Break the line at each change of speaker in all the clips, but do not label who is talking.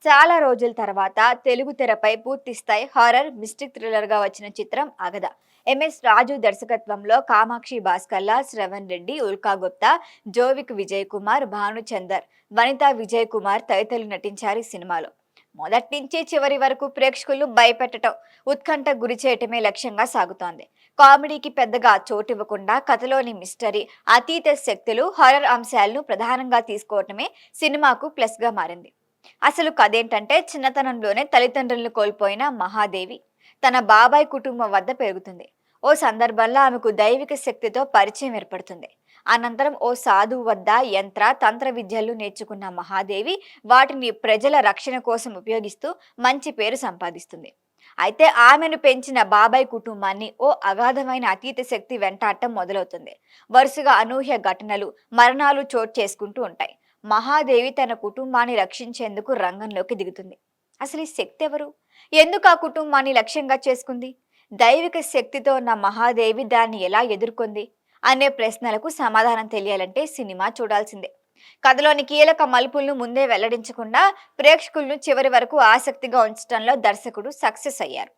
చాలా రోజుల తర్వాత తెలుగు తెరపై పూర్తిస్థాయి హారర్ మిస్టిక్ థ్రిల్లర్ గా వచ్చిన చిత్రం అగద. ఎంఎస్ రాజు దర్శకత్వంలో కామాక్షి భాస్కర్ల, శ్రవణ్ రెడ్డి, ఉల్కా గుప్తా, జోవిక్ విజయ్ కుమార్, భానుచందర్, వనితా విజయ్ కుమార్ తదితరులు నటించారు ఈ సినిమాలో. మొదటి నుంచి చివరి వరకు ప్రేక్షకులను భయపెట్టడం, ఉత్కంఠ గురి చేయటమే లక్ష్యంగా సాగుతోంది. కామెడీకి పెద్దగా చోటివ్వకుండా కథలోని మిస్టరీ, అతీత శక్తులు, హారర్ అంశాలను ప్రధానంగా తీసుకోవటమే సినిమాకు ప్లస్ గా మారింది. అసలు కథేంటంటే, చిన్నతనంలోనే తల్లిదండ్రులను కోల్పోయిన మహాదేవి తన బాబాయ్ కుటుంబం వద్ద పెరుగుతుంది. ఓ సందర్భంలో ఆమెకు దైవిక శక్తితో పరిచయం ఏర్పడుతుంది. అనంతరం ఓ సాధువు వద్ద యంత్ర తంత్ర విద్యలు నేర్చుకున్న మహాదేవి వాటిని ప్రజల రక్షణ కోసం ఉపయోగిస్తూ మంచి పేరు సంపాదిస్తుంది. అయితే ఆమెను పెంచిన బాబాయ్ కుటుంబాన్ని ఓ అగాధమైన అతీత శక్తి వెంటాడటం మొదలవుతుంది. వరుసగా అనూహ్య ఘటనలు, మరణాలు చోటు చేసుకుంటూ ఉంటాయి. మహాదేవి తన కుటుంబాన్ని రక్షించేందుకు రంగంలోకి దిగుతుంది. అసలు ఈ శక్తి ఎవరు? ఎందుకు ఆ కుటుంబాన్ని లక్ష్యంగా చేసుకుంది? దైవిక శక్తితో ఉన్న మహాదేవి దాన్ని ఎలా ఎదుర్కొంది అనే ప్రశ్నలకు సమాధానం తెలియాలంటే సినిమా చూడాల్సిందే. కథలోని కీలక మలుపులను ముందే వెల్లడించకుండా ప్రేక్షకులను చివరి వరకు ఆసక్తిగా ఉంచడంలో దర్శకుడు సక్సెస్ అయ్యారు.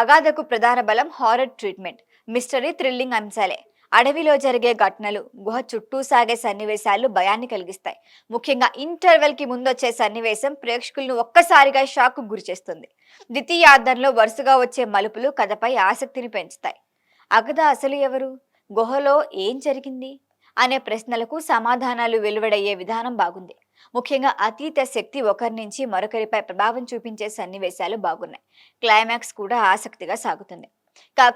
అగాధకు ప్రధాన బలం హారర్ ట్రీట్మెంట్, మిస్టరీ, థ్రిల్లింగ్ అంశాలే. అడవిలో జరిగే ఘటనలు, గుహ చుట్టూ సాగే సన్నివేశాలు భయాన్ని కలిగిస్తాయి. ముఖ్యంగా ఇంటర్వెల్ కి ముందొచ్చే సన్నివేశం ప్రేక్షకులను ఒక్కసారిగా షాక్ గురి చేస్తుంది. ద్వితీయార్థంలో వరుసగా వచ్చే మలుపులు కథపై ఆసక్తిని పెంచుతాయి. అగద అసలు ఎవరు, గుహలో ఏం జరిగింది అనే ప్రశ్నలకు సమాధానాలు వెలువడయ్యే విధానం బాగుంది. ముఖ్యంగా అతీత శక్తి ఒకరి నుంచి మరొకరిపై ప్రభావం చూపించే సన్నివేశాలు బాగున్నాయి. క్లైమాక్స్ కూడా ఆసక్తిగా సాగుతుంది.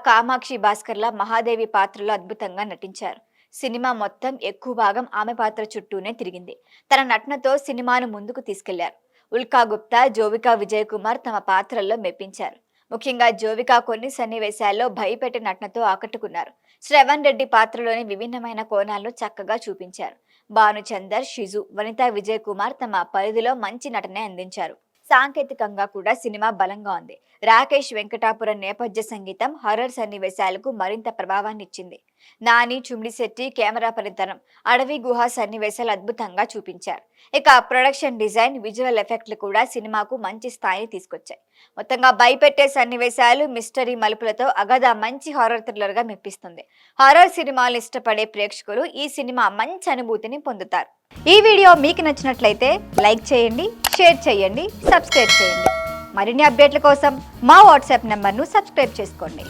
కామాక్షి భాస్కర్ల మహాదేవి పాత్రలో అద్భుతంగా నటించారు. సినిమా మొత్తం ఎక్కువ భాగం ఆమె పాత్ర చుట్టూనే తిరిగింది. తన నటనతో సినిమాను ముందుకు తీసుకెళ్లారు. ఉల్కా గుప్తా, జోవికా విజయ్ కుమార్ తమ పాత్రల్లో మెప్పించారు. ముఖ్యంగా జోవికా కొన్ని సన్నివేశాల్లో భయపెట్టే నటనతో ఆకట్టుకున్నారు. శ్రవణ్ రెడ్డి పాత్రలోని విభిన్నమైన కోణాలను చక్కగా చూపించారు. భానుచందర్, షిజు, వనితా విజయ్ కుమార్ తమ పరిధిలో మంచి నటనే అందించారు. సాంకేతికంగా కూడా సినిమా బలంగా ఉంది. రాకేష్ వెంకటాపురం నేపథ్య సంగీతం హర్రర్ సన్నివేశాలకు మరింత ప్రభావాన్ని ఇచ్చింది. నాని, చుమ్మిశెట్టి కెమెరా పనితనం, అడవి గుహ సన్నివేశాలు అద్భుతంగా చూపించారు. ఇక ప్రొడక్షన్ డిజైన్, విజువల్ ఎఫెక్ట్లు కూడా సినిమాకు మంచి స్థాయిని తీసుకొచ్చాయి. మొత్తంగా భయపెట్టే సన్నివేశాలు, మిస్టరీ మలుపులతో అగద మంచి హారర్ థ్రిల్లర్ గా మెప్పిస్తుంది. హారర్ సినిమాలు ఇష్టపడే ప్రేక్షకులు ఈ సినిమా మంచి అనుభూతిని పొందుతారు. ఈ వీడియో మీకు నచ్చినట్లయితే లైక్ చేయండి, షేర్ చేయండి, సబ్స్క్రైబ్ చేయండి. మరిన్ని అప్డేట్ల కోసం మా వాట్సాప్ నెంబర్ను సబ్స్క్రైబ్ చేసుకోండి.